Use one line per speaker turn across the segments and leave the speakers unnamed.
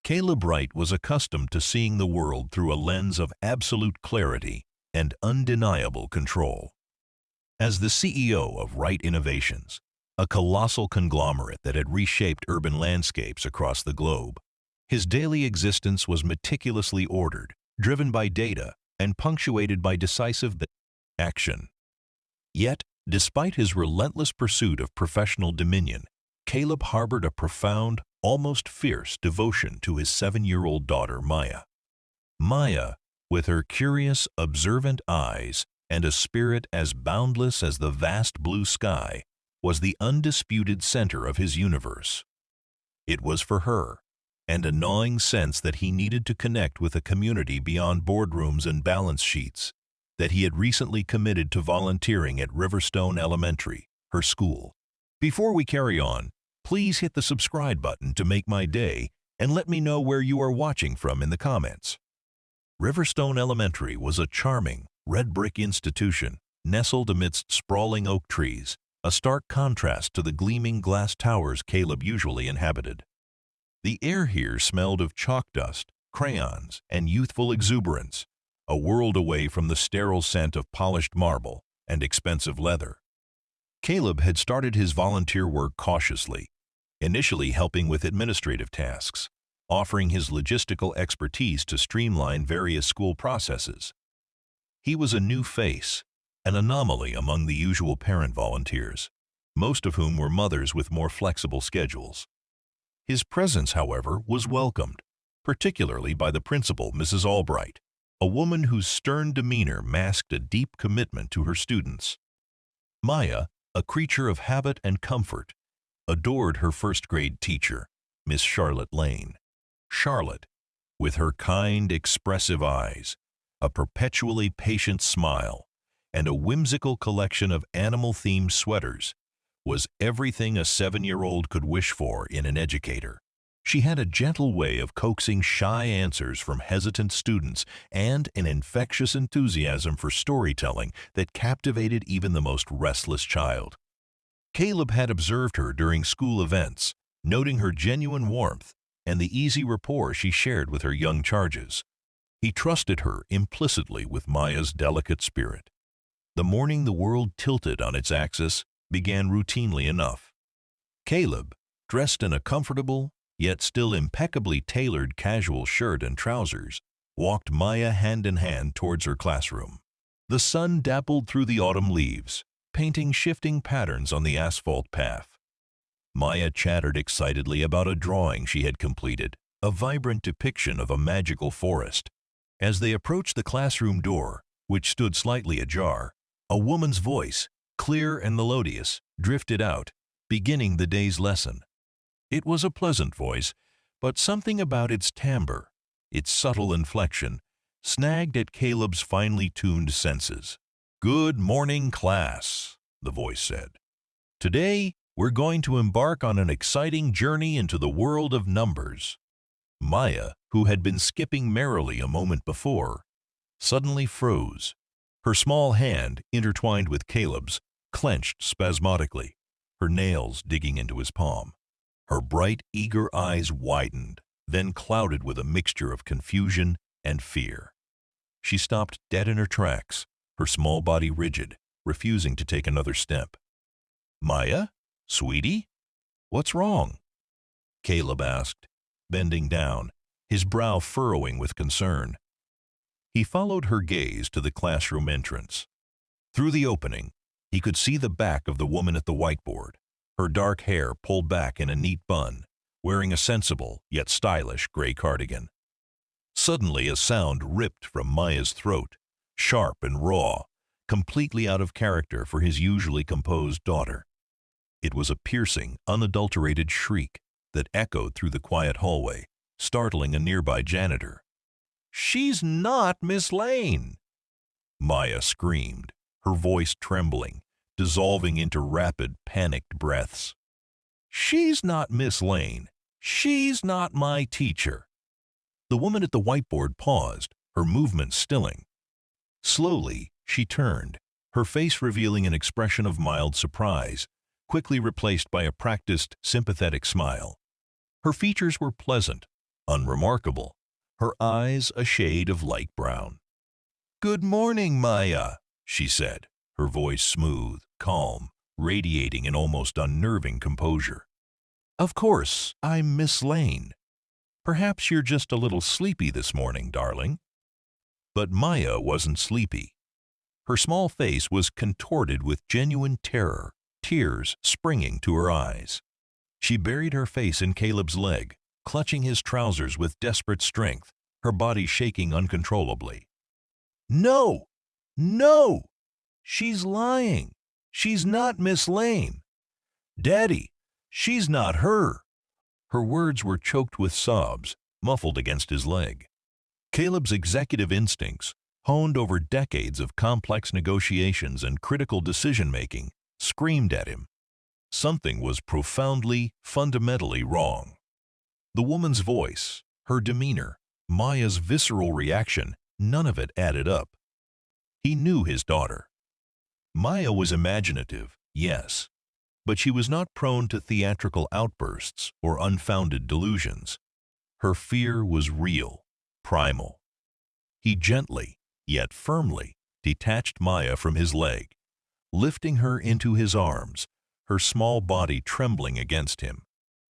Caleb Wright was accustomed to seeing the world through a lens of absolute clarity and undeniable control. As the CEO of Wright Innovations, a colossal conglomerate that had reshaped urban landscapes across the globe, his daily existence was meticulously ordered, driven by data, and punctuated by decisive action. Yet, despite his relentless pursuit of professional dominion, Caleb harbored a profound, almost fierce devotion to his 7-year-old daughter, Maya. Maya, with her curious, observant eyes and a spirit as boundless as the vast blue sky, was the undisputed center of his universe. It was for her, and a gnawing sense that he needed to connect with a community beyond boardrooms and balance sheets, that he had recently committed to volunteering at Riverstone Elementary, her school. Before we carry on, please hit the subscribe button to make my day and let me know where you are watching from in the comments. Riverstone Elementary was a charming, red-brick institution nestled amidst sprawling oak trees, a stark contrast to the gleaming glass towers Caleb usually inhabited. The air here smelled of chalk dust, crayons, and youthful exuberance, a world away from the sterile scent of polished marble and expensive leather. Caleb had started his volunteer work cautiously, initially helping with administrative tasks, offering his logistical expertise to streamline various school processes. He was a new face, an anomaly among the usual parent volunteers, most of whom were mothers with more flexible schedules. His presence, however, was welcomed, particularly by the principal, Mrs. Albright, a woman whose stern demeanor masked a deep commitment to her students. Maya, a creature of habit and comfort, adored her first-grade teacher, Miss Charlotte Lane. Charlotte, with her kind, expressive eyes, a perpetually patient smile, and a whimsical collection of animal-themed sweaters, was everything a 7-year-old could wish for in an educator. She had a gentle way of coaxing shy answers from hesitant students and an infectious enthusiasm for storytelling that captivated even the most restless child. Caleb had observed her during school events, noting her genuine warmth and the easy rapport she shared with her young charges. He trusted her implicitly with Maya's delicate spirit. The morning the world tilted on its axis began routinely enough. Caleb, dressed in a comfortable, yet still impeccably tailored casual shirt and trousers, walked Maya hand in hand towards her classroom. The sun dappled through the autumn leaves, painting shifting patterns on the asphalt path. Maya chattered excitedly about a drawing she had completed, a vibrant depiction of a magical forest. As they approached the classroom door, which stood slightly ajar, a woman's voice, clear and melodious, drifted out, beginning the day's lesson. It was a pleasant voice, but something about its timbre, its subtle inflection, snagged at Caleb's finely tuned senses. "Good morning, class," the voice said. "Today, we're going to embark on an exciting journey into the world of numbers." Maya, who had been skipping merrily a moment before, suddenly froze. Her small hand, intertwined with Caleb's, clenched spasmodically, her nails digging into his palm. Her bright, eager eyes widened, then clouded with a mixture of confusion and fear. She stopped dead in her tracks, her small body rigid, refusing to take another step. "Maya? Sweetie? What's wrong?" Caleb asked, bending down, his brow furrowing with concern. He followed her gaze to the classroom entrance. Through the opening, he could see the back of the woman at the whiteboard, her dark hair pulled back in a neat bun, wearing a sensible yet stylish gray cardigan. Suddenly a sound ripped from Maya's throat, sharp and raw, completely out of character for his usually composed daughter. It was a piercing, unadulterated shriek that echoed through the quiet hallway, startling a nearby janitor. "She's not Miss Lane!" Maya screamed, her voice trembling, dissolving into rapid, panicked breaths. "She's not Miss Lane. She's not my teacher." The woman at the whiteboard paused, her movements stilling. Slowly, she turned, her face revealing an expression of mild surprise, quickly replaced by a practiced, sympathetic smile. Her features were pleasant, unremarkable, her eyes a shade of light brown. "Good morning, Maya," she said, her voice smooth, calm, radiating an almost unnerving composure. "Of course, I'm Miss Lane. Perhaps you're just a little sleepy this morning, darling." But Maya wasn't sleepy. Her small face was contorted with genuine terror, tears springing to her eyes. She buried her face in Caleb's leg, clutching his trousers with desperate strength, her body shaking uncontrollably. "No! No! She's lying! She's not Miss Lane! Daddy, she's not her!" Her words were choked with sobs, muffled against his leg. Caleb's executive instincts, honed over decades of complex negotiations and critical decision-making, screamed at him. Something was profoundly, fundamentally wrong. The woman's voice, her demeanor, Maya's visceral reaction, none of it added up. He knew his daughter. Maya was imaginative, yes, but she was not prone to theatrical outbursts or unfounded delusions. Her fear was real, primal. He gently, yet firmly, detached Maya from his leg, lifting her into his arms, her small body trembling against him.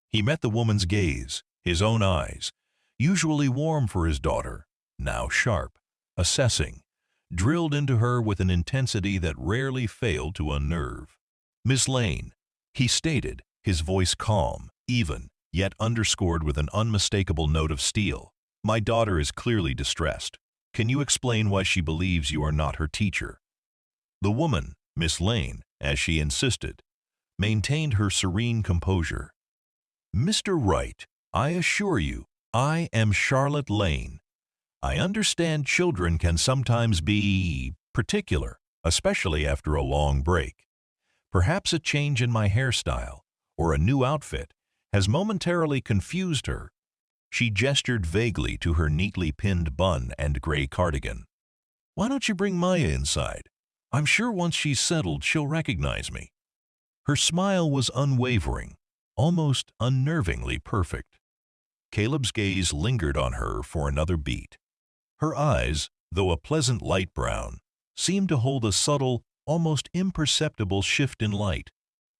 He met the woman's gaze, his own eyes, usually warm for his daughter, now sharp, assessing, drilled into her with an intensity that rarely failed to unnerve. "Miss Lane," he stated, his voice calm, even, yet underscored with an unmistakable note of steel. "My daughter is clearly distressed. Can you explain why she believes you are not her teacher?" The woman, Miss Lane, as she insisted, maintained her serene composure. "Mr. Wright, I assure you, I am Charlotte Lane. I understand children can sometimes be particular, especially after a long break. Perhaps a change in my hairstyle or a new outfit has momentarily confused her." She gestured vaguely to her neatly pinned bun and gray cardigan. "Why don't you bring Maya inside? I'm sure once she's settled, she'll recognize me." Her smile was unwavering, almost unnervingly perfect. Caleb's gaze lingered on her for another beat. Her eyes, though a pleasant light brown, seemed to hold a subtle, almost imperceptible shift in light,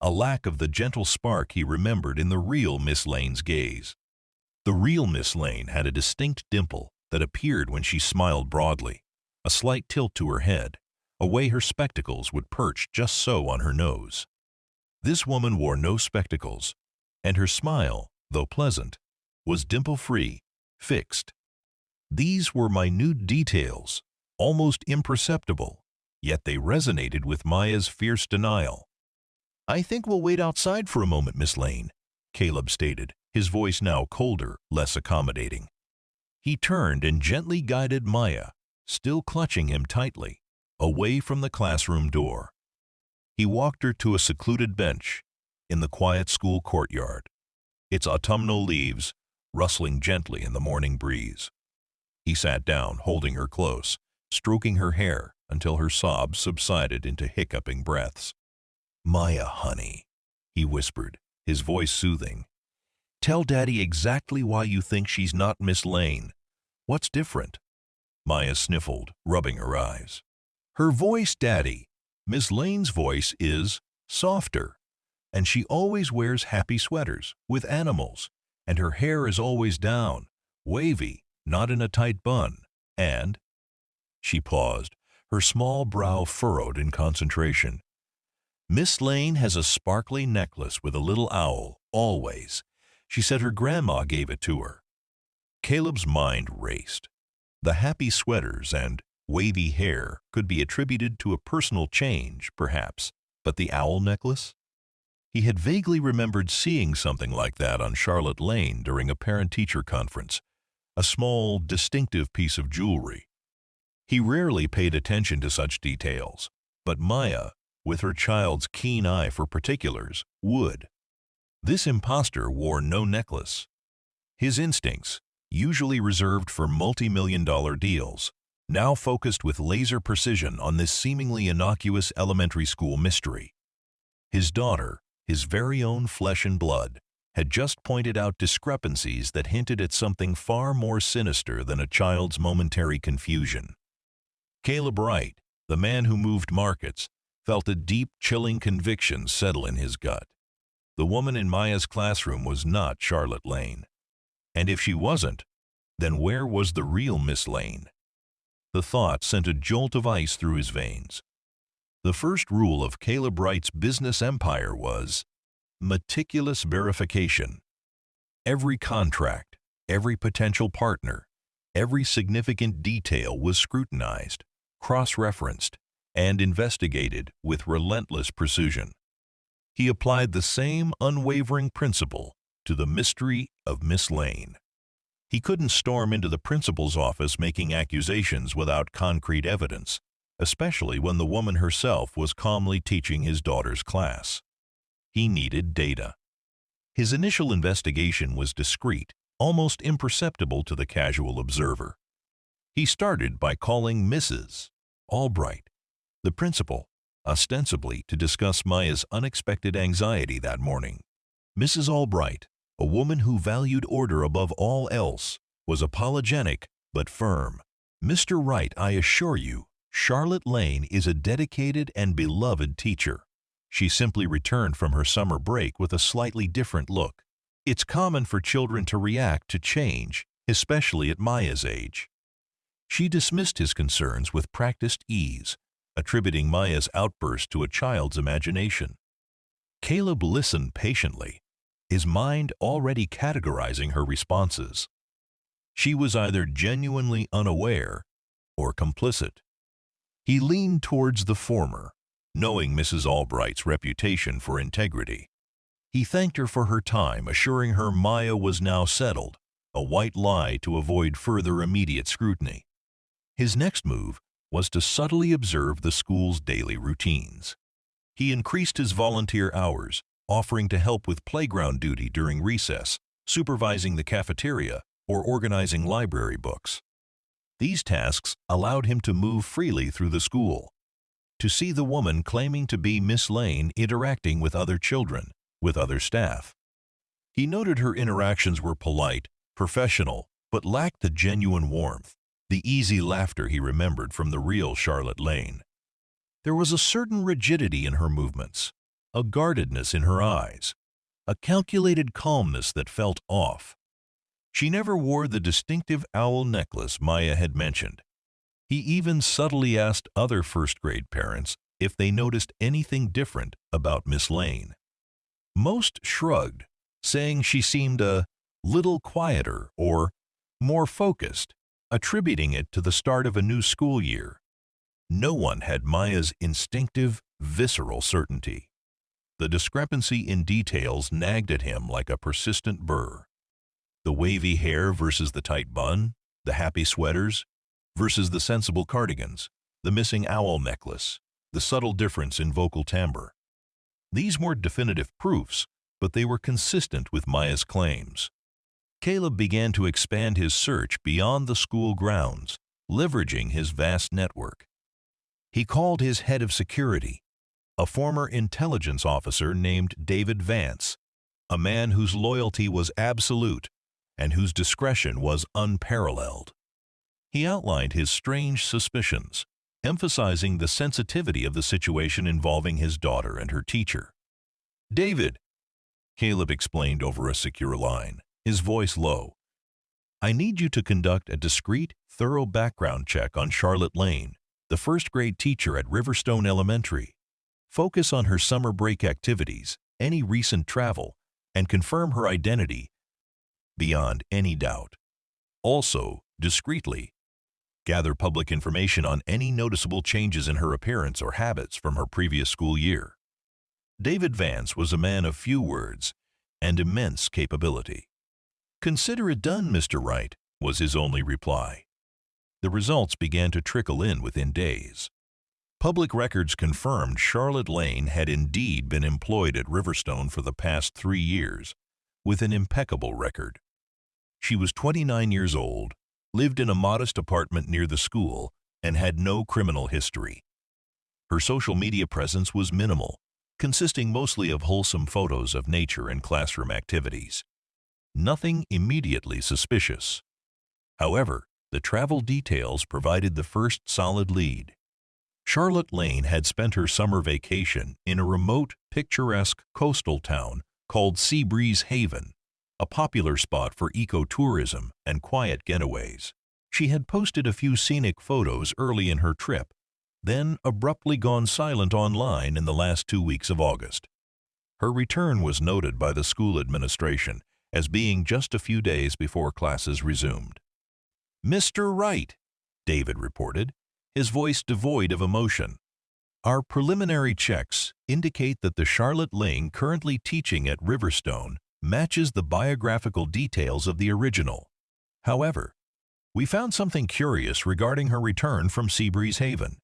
a lack of the gentle spark he remembered in the real Miss Lane's gaze. The real Miss Lane had a distinct dimple that appeared when she smiled broadly, a slight tilt to her head, a way her spectacles would perch just so on her nose. This woman wore no spectacles, and her smile, though pleasant, was dimple-free, fixed. These were minute details, almost imperceptible, yet they resonated with Maya's fierce denial. "I think we'll wait outside for a moment, Miss Lane," Caleb stated, his voice now colder, less accommodating. He turned and gently guided Maya, still clutching him tightly, away from the classroom door. He walked her to a secluded bench in the quiet school courtyard, its autumnal leaves rustling gently in the morning breeze. He sat down, holding her close, stroking her hair until her sobs subsided into hiccuping breaths. "Maya, honey," he whispered, his voice soothing. "Tell Daddy exactly why you think she's not Miss Lane. What's different?" Maya sniffled, rubbing her eyes. "Her voice, Daddy. Miss Lane's voice is softer, and she always wears happy sweaters with animals, and her hair is always down, wavy, not in a tight bun, and—" She paused, her small brow furrowed in concentration. "Miss Lane has a sparkly necklace with a little owl, always. She said her grandma gave it to her." Caleb's mind raced. The happy sweaters and wavy hair could be attributed to a personal change, perhaps, but the owl necklace? He had vaguely remembered seeing something like that on Charlotte Lane during a parent-teacher conference, a small, distinctive piece of jewelry. He rarely paid attention to such details, but Maya, with her child's keen eye for particulars, would. This impostor wore no necklace. His instincts, usually reserved for multi-million-dollar deals, now focused with laser precision on this seemingly innocuous elementary school mystery. His daughter, his very own flesh and blood, had just pointed out discrepancies that hinted at something far more sinister than a child's momentary confusion. Caleb Wright, the man who moved markets, felt a deep, chilling conviction settle in his gut. The woman in Maya's classroom was not Charlotte Lane. And if she wasn't, then where was the real Miss Lane? The thought sent a jolt of ice through his veins. The first rule of Caleb Wright's business empire was meticulous verification. Every contract, every potential partner, every significant detail was scrutinized, cross-referenced, and investigated with relentless precision. He applied the same unwavering principle to the mystery of Miss Lane. He couldn't storm into the principal's office making accusations without concrete evidence, especially when the woman herself was calmly teaching his daughter's class. He needed data. His initial investigation was discreet, almost imperceptible to the casual observer. He started by calling Mrs. Albright, the principal, ostensibly to discuss Maya's unexpected anxiety that morning. Mrs. Albright, a woman who valued order above all else, was apologetic but firm. "Mr. Wright, I assure you, Charlotte Lane is a dedicated and beloved teacher. She simply returned from her summer break with a slightly different look. It's common for children to react to change, especially at Maya's age." She dismissed his concerns with practiced ease, attributing Maya's outburst to a child's imagination. Caleb listened patiently, his mind already categorizing her responses. She was either genuinely unaware or complicit. He leaned towards the former, knowing Mrs. Albright's reputation for integrity. He thanked her for her time, assuring her Maya was now settled, a white lie to avoid further immediate scrutiny. His next move was to subtly observe the school's daily routines. He increased his volunteer hours, offering to help with playground duty during recess, supervising the cafeteria, or organizing library books. These tasks allowed him to move freely through the school, to see the woman claiming to be Miss Lane interacting with other children, with other staff. He noted her interactions were polite, professional, but lacked the genuine warmth, the easy laughter he remembered from the real Charlotte Lane. There was a certain rigidity in her movements, a guardedness in her eyes, a calculated calmness that felt off. She never wore the distinctive owl necklace Maya had mentioned. He even subtly asked other first-grade parents if they noticed anything different about Miss Lane. Most shrugged, saying she seemed a little quieter or more focused, attributing it to the start of a new school year. No one had Maya's instinctive, visceral certainty. The discrepancy in details nagged at him like a persistent burr. The wavy hair versus the tight bun, the happy sweaters versus the sensible cardigans, the missing owl necklace, the subtle difference in vocal timbre. These weren't definitive proofs, but they were consistent with Maya's claims. Caleb began to expand his search beyond the school grounds, leveraging his vast network. He called his head of security, a former intelligence officer named David Vance, a man whose loyalty was absolute and whose discretion was unparalleled. He outlined his strange suspicions, emphasizing the sensitivity of the situation involving his daughter and her teacher. "David," Caleb explained over a secure line, his voice low, "I need you to conduct a discreet, thorough background check on Charlotte Lane, the first-grade teacher at Riverstone Elementary. Focus on her summer break activities, any recent travel, and confirm her identity beyond any doubt. Also, discreetly, gather public information on any noticeable changes in her appearance or habits from her previous school year." David Vance was a man of few words and immense capability. "Consider it done, Mr. Wright," was his only reply. The results began to trickle in within days. Public records confirmed Charlotte Lane had indeed been employed at Riverstone for the past 3 years, with an impeccable record. She was 29 years old, lived in a modest apartment near the school, and had no criminal history. Her social media presence was minimal, consisting mostly of wholesome photos of nature and classroom activities. Nothing immediately suspicious. However, the travel details provided the first solid lead. Charlotte Lane had spent her summer vacation in a remote, picturesque coastal town called Seabreeze Haven, a popular spot for ecotourism and quiet getaways. She had posted a few scenic photos early in her trip, then abruptly gone silent online in the last 2 weeks of August. Her return was noted by the school administration as being just a few days before classes resumed. "Mr. Wright," David reported, his voice devoid of emotion, "our preliminary checks indicate that the Charlotte Lane currently teaching at Riverstone matches the biographical details of the original. However, we found something curious regarding her return from Seabreeze Haven.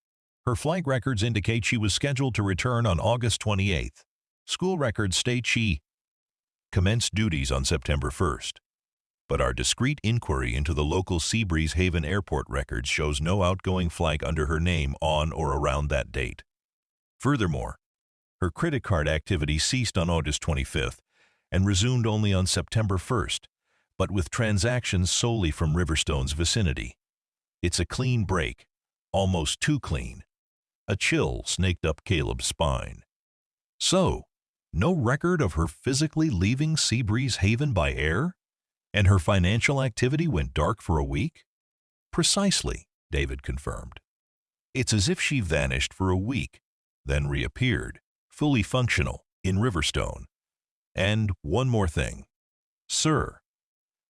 Her flight records indicate she was scheduled to return on August 28th. School records state she commenced duties on September 1st. But our discreet inquiry into the local Seabreeze Haven airport records shows no outgoing flight under her name on or around that date. Furthermore, her credit card activity ceased on August 25th and resumed only on September 1st, but with transactions solely from Riverstone's vicinity. It's a clean break, almost too clean." A chill snaked up Caleb's spine. So, no record of her physically leaving Seabreeze Haven by air? And her financial activity went dark for a week? "Precisely," David confirmed. "It's as if she vanished for a week, then reappeared, fully functional, in Riverstone. And one more thing. Sir,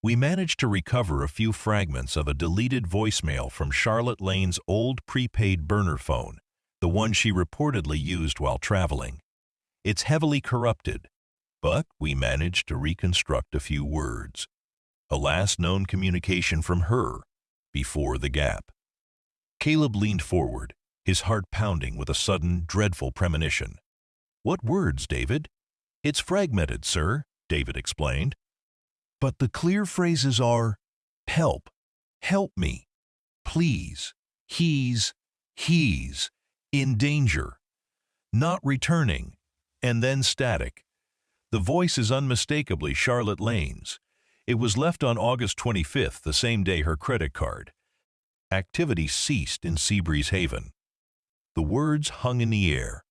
we managed to recover a few fragments of a deleted voicemail from Charlotte Lane's old prepaid burner phone, the one she reportedly used while traveling. It's heavily corrupted, but we managed to reconstruct a few words. A last known communication from her, before the gap." Caleb leaned forward, his heart pounding with a sudden, dreadful premonition. "What words, David?" "It's fragmented, sir," David explained. "But the clear phrases are, 'Help, help me, please, he's in danger, not returning,' and then static. The voice is unmistakably Charlotte Lane's. It was left on August 25th, the same day her credit card. Activity ceased in Seabreeze Haven. The words hung in the air,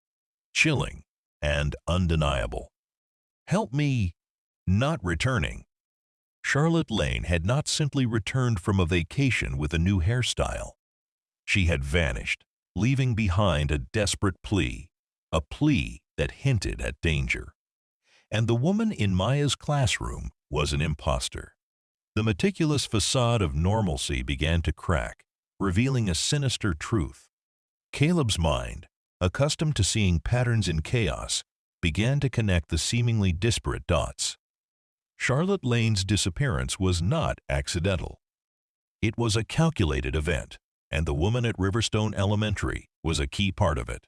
chilling and undeniable. Help me, not returning." Charlotte Lane had not simply returned from a vacation with a new hairstyle. She had vanished, leaving behind a desperate plea, a plea that hinted at danger. And the woman in Maya's classroom was an imposter. The meticulous facade of normalcy began to crack, revealing a sinister truth. Caleb's mind, accustomed to seeing patterns in chaos, began to connect the seemingly disparate dots. Charlotte Lane's disappearance was not accidental. It was a calculated event, and the woman at Riverstone Elementary was a key part of it.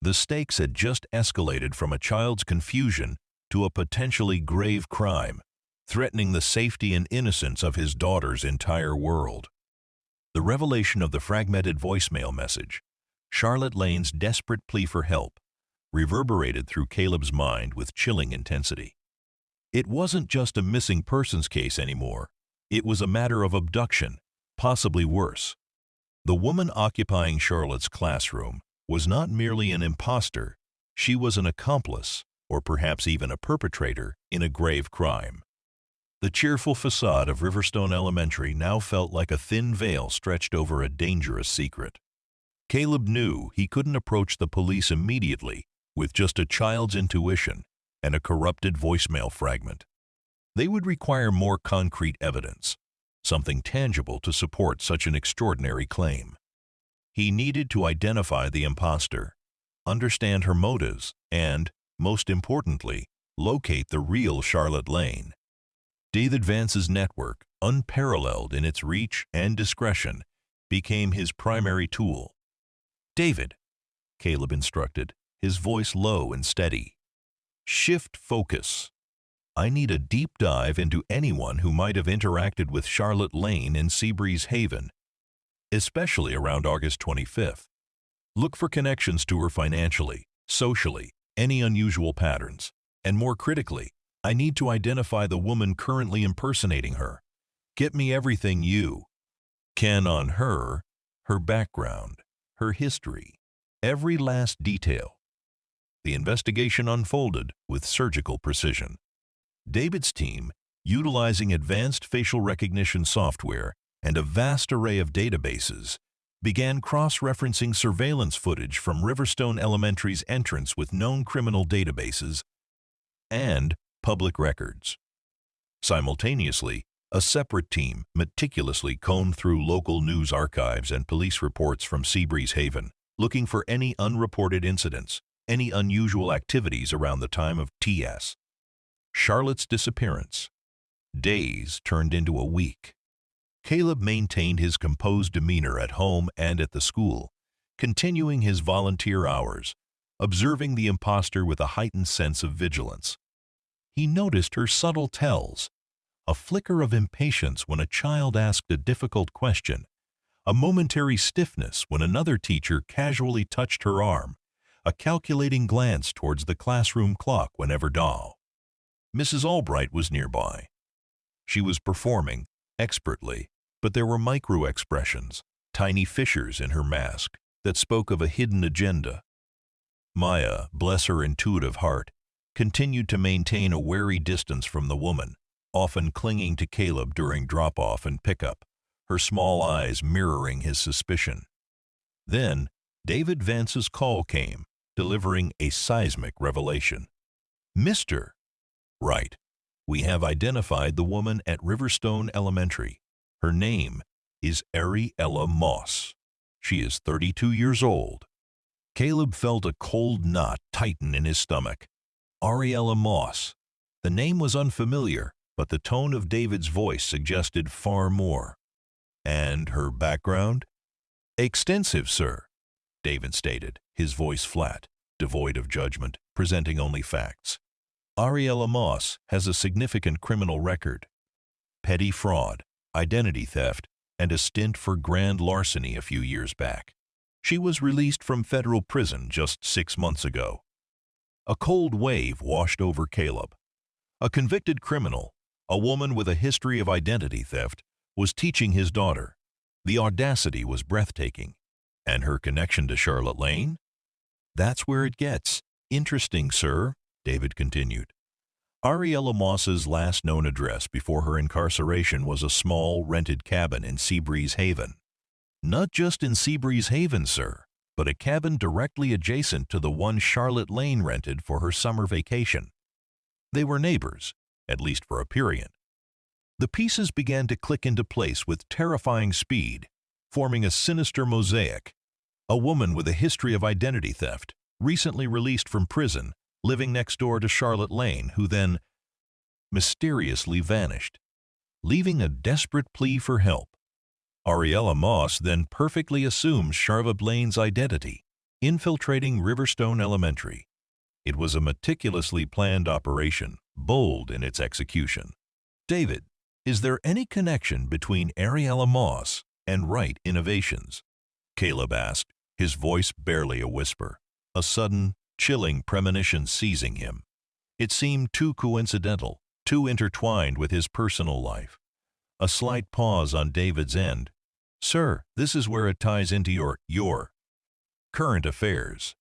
The stakes had just escalated from a child's confusion to a potentially grave crime, threatening the safety and innocence of his daughter's entire world. The revelation of the fragmented voicemail message, Charlotte Lane's desperate plea for help, reverberated through Caleb's mind with chilling intensity. It wasn't just a missing persons case anymore. It was a matter of abduction, possibly worse. The woman occupying Charlotte's classroom was not merely an imposter, she was an accomplice, or perhaps even a perpetrator, in a grave crime. The cheerful facade of Riverstone Elementary now felt like a thin veil stretched over a dangerous secret. Caleb knew he couldn't approach the police immediately with just a child's intuition and a corrupted voicemail fragment. They would require more concrete evidence, something tangible to support such an extraordinary claim. He needed to identify the imposter, understand her motives, and, most importantly, locate the real Charlotte Lane. David Vance's network, unparalleled in its reach and discretion, became his primary tool. "David," Caleb instructed, his voice low and steady, "shift focus. I need a deep dive into anyone who might have interacted with Charlotte Lane in Seabreeze Haven, especially around August 25th. Look for connections to her financially, socially, any unusual patterns. And more critically, I need to identify the woman currently impersonating her. Get me everything you can on her, her background, her history, every last detail. The investigation unfolded with surgical precision. David's team, utilizing advanced facial recognition software and a vast array of databases, began cross-referencing surveillance footage from Riverstone Elementary's entrance with known criminal databases and public records. Simultaneously, a separate team meticulously combed through local news archives and police reports from Seabreeze Haven, looking for any unreported incidents, any unusual activities around the time of T.S. Charlotte's disappearance. Days turned into a week. Caleb maintained his composed demeanor at home and at the school, continuing his volunteer hours, observing the imposter with a heightened sense of vigilance. He noticed her subtle tells, a flicker of impatience when a child asked a difficult question, a momentary stiffness when another teacher casually touched her arm, a calculating glance towards the classroom clock whenever Mrs. Albright was nearby. She was performing expertly, but there were micro-expressions, tiny fissures in her mask that spoke of a hidden agenda. Maya, bless her intuitive heart, continued to maintain a wary distance from the woman, often clinging to Caleb during drop-off and pickup, her small eyes mirroring his suspicion. Then, David Vance's call came, delivering a seismic revelation. Mr. Wright, we have identified the woman at Riverstone Elementary. Her name is Ariella Moss. She is 32 years old. Caleb felt a cold knot tighten in his stomach. Ariella Moss. The name was unfamiliar, but the tone of David's voice suggested far more. And her background? Extensive, sir, David stated, his voice flat, devoid of judgment, presenting only facts. Ariella Moss has a significant criminal record. Petty fraud, identity theft, and a stint for grand larceny a few years back. She was released from federal prison just 6 months ago. A cold wave washed over Caleb. A convicted criminal, a woman with a history of identity theft, was teaching his daughter. The audacity was breathtaking. And her connection to Charlotte Lane? That's where it gets interesting, sir, David continued. Ariella Moss's last known address before her incarceration was a small, rented cabin in Seabreeze Haven. Not just in Seabreeze Haven, sir, but a cabin directly adjacent to the one Charlotte Lane rented for her summer vacation. They were neighbors, at least for a period. The pieces began to click into place with terrifying speed, forming a sinister mosaic. A woman with a history of identity theft, recently released from prison, living next door to Charlotte Lane, who then mysteriously vanished, leaving a desperate plea for help. Ariella Moss then perfectly assumes Charlotte Lane's identity, infiltrating Riverstone Elementary. It was a meticulously planned operation, bold in its execution. David, is there any connection between Ariella Moss and Wright Innovations? Caleb asked, his voice barely a whisper, a sudden, chilling premonition seizing him. It seemed too coincidental, too intertwined with his personal life. A slight pause on David's end. Sir, this is where it ties into your current affairs.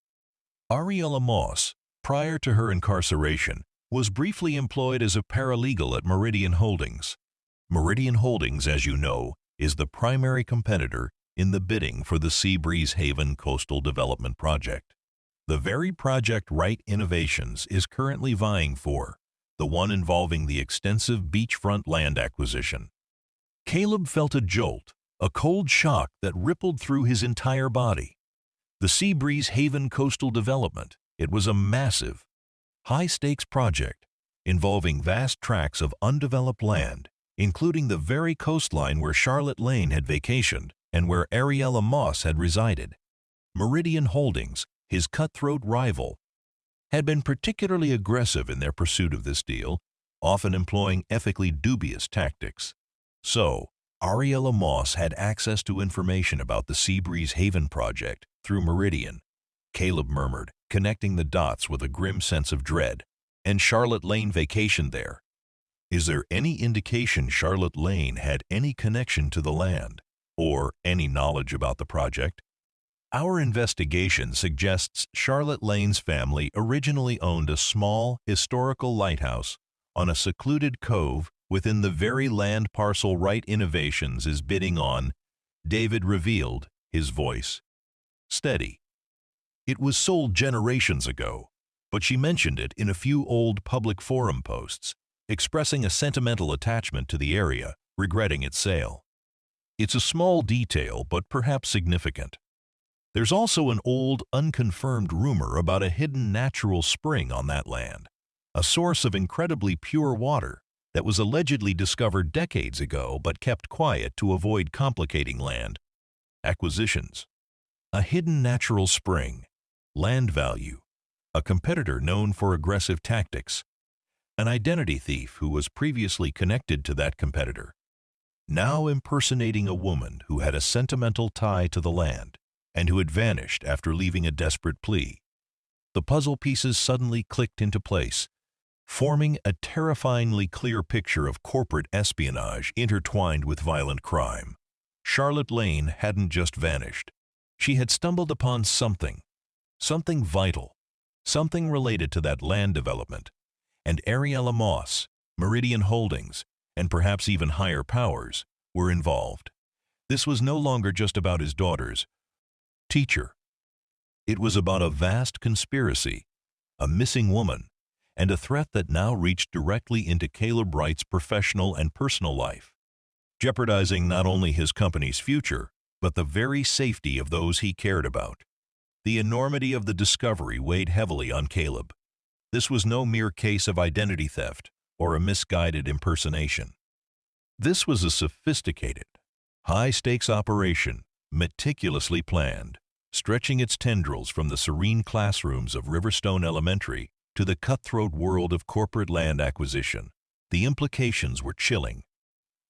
Ariella Moss, prior to her incarceration, was briefly employed as a paralegal at Meridian Holdings. Meridian Holdings, as you know, is the primary competitor in the bidding for the Seabreeze Haven Coastal Development Project. The very project Wright Innovations is currently vying for, the one involving the extensive beachfront land acquisition. Caleb felt a jolt, a cold shock that rippled through his entire body. The Seabreeze Haven Coastal Development, it was a massive, high-stakes project involving vast tracts of undeveloped land, including the very coastline where Charlotte Lane had vacationed and where Ariella Moss had resided. Meridian Holdings, his cutthroat rival, had been particularly aggressive in their pursuit of this deal, often employing ethically dubious tactics. So, Ariella Moss had access to information about the Seabreeze Haven project through Meridian. Caleb murmured, connecting the dots with a grim sense of dread. And Charlotte Lane vacationed there. Is there any indication Charlotte Lane had any connection to the land, or any knowledge about the project? Our investigation suggests Charlotte Lane's family originally owned a small, historical lighthouse on a secluded cove within the very land parcel Wright Innovations is bidding on. David revealed, his voice steady. It was sold generations ago, but she mentioned it in a few old public forum posts, expressing a sentimental attachment to the area, regretting its sale. It's a small detail, but perhaps significant. There's also an old, unconfirmed rumor about a hidden natural spring on that land, a source of incredibly pure water that was allegedly discovered decades ago but kept quiet to avoid complicating land acquisitions. A hidden natural spring, land value, a competitor known for aggressive tactics, an identity thief who was previously connected to that competitor, now impersonating a woman who had a sentimental tie to the land and who had vanished after leaving a desperate plea. The puzzle pieces suddenly clicked into place, forming a terrifyingly clear picture of corporate espionage intertwined with violent crime. Charlotte Lane hadn't just vanished. She had stumbled upon something vital, something related to that land development, and Ariella Moss, Meridian Holdings, and perhaps even higher powers were involved. This was no longer just about his daughter's teacher. It was about a vast conspiracy, a missing woman, and a threat that now reached directly into Caleb Wright's professional and personal life, jeopardizing not only his company's future, but the very safety of those he cared about. The enormity of the discovery weighed heavily on Caleb. This was no mere case of identity theft or a misguided impersonation. This was a sophisticated, high-stakes operation, meticulously planned, stretching its tendrils from the serene classrooms of Riverstone Elementary to the cutthroat world of corporate land acquisition. The implications were chilling.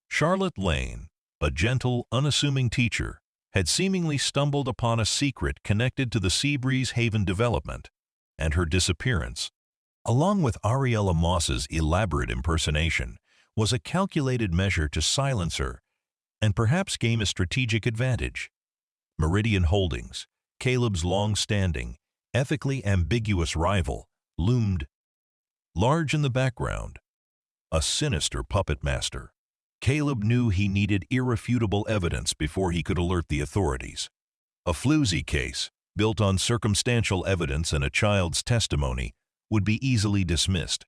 Charlotte Lane, a gentle, unassuming teacher, had seemingly stumbled upon a secret connected to the Seabreeze Haven development, and her disappearance, along with Ariella Moss's elaborate impersonation, was a calculated measure to silence her and perhaps gain a strategic advantage. Meridian Holdings, Caleb's long-standing, ethically ambiguous rival, loomed large in the background, a sinister puppet master. Caleb knew he needed irrefutable evidence before he could alert the authorities. A flimsy case, built on circumstantial evidence and a child's testimony, would be easily dismissed,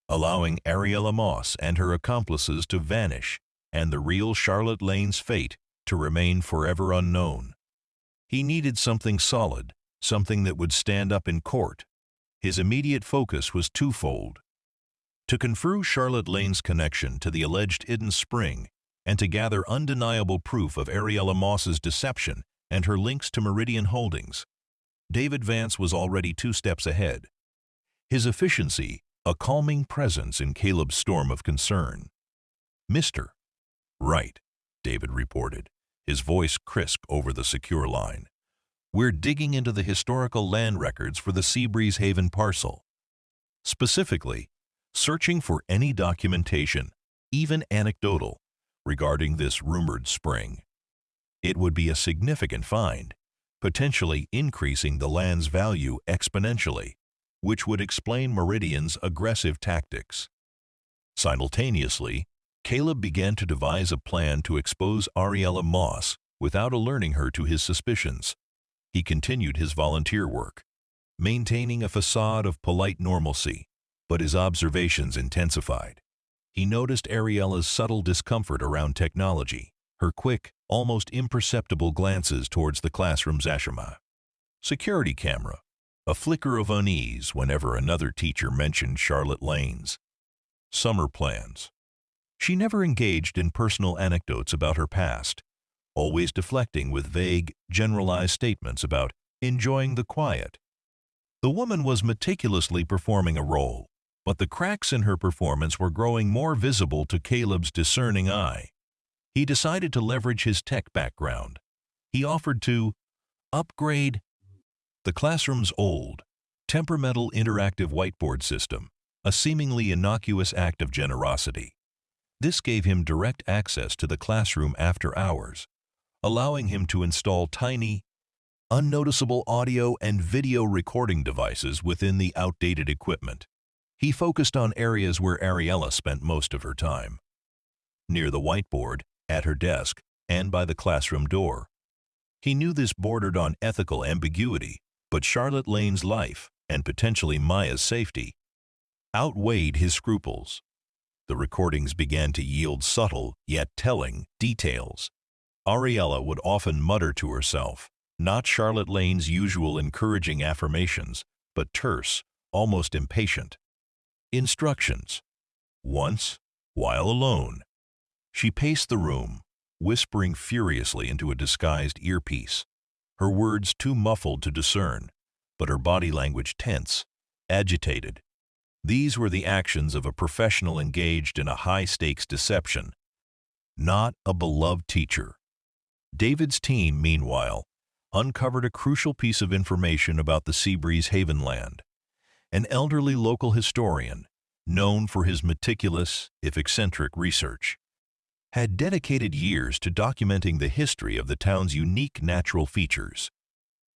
allowing Ariella Moss and her accomplices to vanish and the real Charlotte Lane's fate to remain forever unknown. He needed something solid, something that would stand up in court. His immediate focus was twofold: to confirm Charlotte Lane's connection to the alleged hidden spring and to gather undeniable proof of Ariella Moss's deception and her links to Meridian Holdings. David Vance was already 2 steps ahead, his efficiency a calming presence in Caleb's storm of concern. "Mr. Wright," David reported, his voice crisp over the secure line. "We're digging into the historical land records for the Seabreeze Haven parcel. Specifically, searching for any documentation, even anecdotal, regarding this rumored spring. It would be a significant find, potentially increasing the land's value exponentially, which would explain Meridian's aggressive tactics." Simultaneously, Caleb began to devise a plan to expose Ariella Moss without alerting her to his suspicions. He continued his volunteer work, maintaining a facade of polite normalcy, but his observations intensified. He noticed Ariella's subtle discomfort around technology, her quick, almost imperceptible glances towards the classroom's security camera, a flicker of unease whenever another teacher mentioned Charlotte Lane's summer plans. She never engaged in personal anecdotes about her past, always deflecting with vague, generalized statements about enjoying the quiet. The woman was meticulously performing a role, but the cracks in her performance were growing more visible to Caleb's discerning eye. He decided to leverage his tech background. He offered to upgrade the classroom's old, temperamental interactive whiteboard system, a seemingly innocuous act of generosity. This gave him direct access to the classroom after hours, allowing him to install tiny, unnoticeable audio and video recording devices within the outdated equipment. He focused on areas where Ariella spent most of her time. Near the whiteboard, at her desk, and by the classroom door. He knew this bordered on ethical ambiguity, but Charlotte Lane's life, and potentially Maya's safety, outweighed his scruples. The recordings began to yield subtle, yet telling, details. Ariella would often mutter to herself, not Charlotte Lane's usual encouraging affirmations, but terse, almost impatient instructions. Once, while alone, she paced the room, whispering furiously into a disguised earpiece, her words too muffled to discern, but her body language tense, agitated. These were the actions of a professional engaged in a high-stakes deception, not a beloved teacher. David's team, meanwhile, uncovered a crucial piece of information about the Seabreeze Havenland. An elderly local historian, known for his meticulous, if eccentric, research, had dedicated years to documenting the history of the town's unique natural features.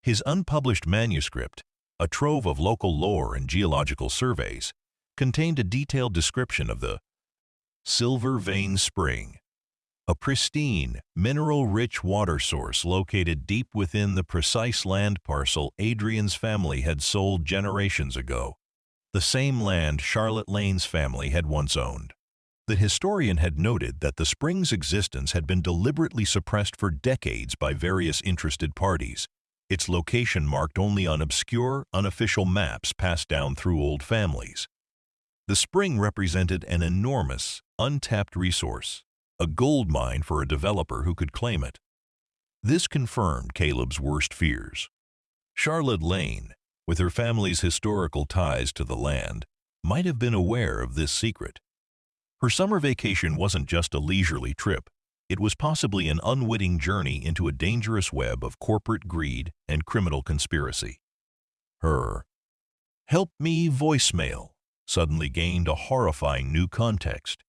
His unpublished manuscript, a trove of local lore and geological surveys, contained a detailed description of the Silver Vein Spring, a pristine, mineral-rich water source located deep within the precise land parcel Adrian's family had sold generations ago, the same land Charlotte Lane's family had once owned. The historian had noted that the spring's existence had been deliberately suppressed for decades by various interested parties, its location marked only on obscure, unofficial maps passed down through old families. The spring represented an enormous, untapped resource, a gold mine for a developer who could claim it. This confirmed Caleb's worst fears. Charlotte Lane, with her family's historical ties to the land, might have been aware of this secret. Her summer vacation wasn't just a leisurely trip. It was possibly an unwitting journey into a dangerous web of corporate greed and criminal conspiracy. Her "help me" voicemail suddenly gained a horrifying new context.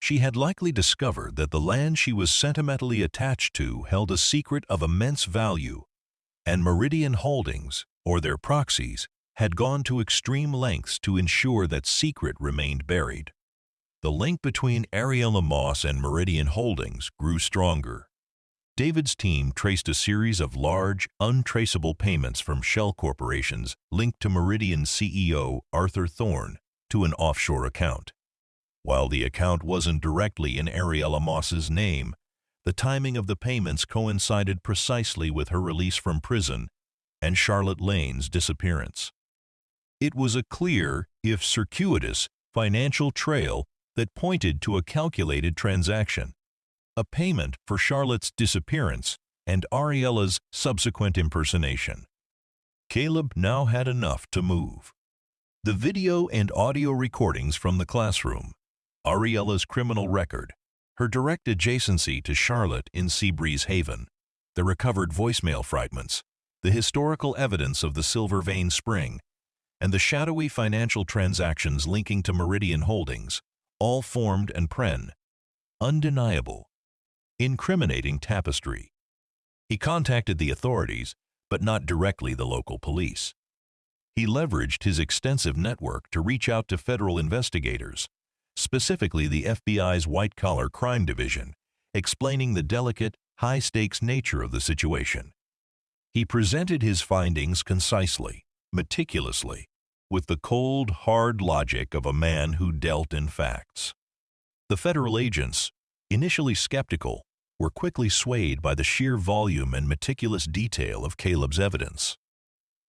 She had likely discovered that the land she was sentimentally attached to held a secret of immense value, and Meridian Holdings, or their proxies, had gone to extreme lengths to ensure that secret remained buried. The link between Ariella Moss and Meridian Holdings grew stronger. David's team traced a series of large, untraceable payments from shell corporations linked to Meridian's CEO Arthur Thorne to an offshore account. While the account wasn't directly in Ariella Moss's name, the timing of the payments coincided precisely with her release from prison and Charlotte Lane's disappearance. It was a clear, if circuitous, financial trail that pointed to a calculated transaction, a payment for Charlotte's disappearance and Ariella's subsequent impersonation. Caleb now had enough to move. The video and audio recordings from the classroom, Ariella's criminal record, her direct adjacency to Charlotte in Seabreeze Haven, the recovered voicemail fragments, the historical evidence of the Silver Vein Spring, and the shadowy financial transactions linking to Meridian Holdings, all formed an undeniable, incriminating tapestry. He contacted the authorities, but not directly the local police. He leveraged his extensive network to reach out to federal investigators, specifically the FBI's white-collar crime division, explaining the delicate, high-stakes nature of the situation. He presented his findings concisely, meticulously, with the cold, hard logic of a man who dealt in facts. The federal agents, initially skeptical, were quickly swayed by the sheer volume and meticulous detail of Caleb's evidence.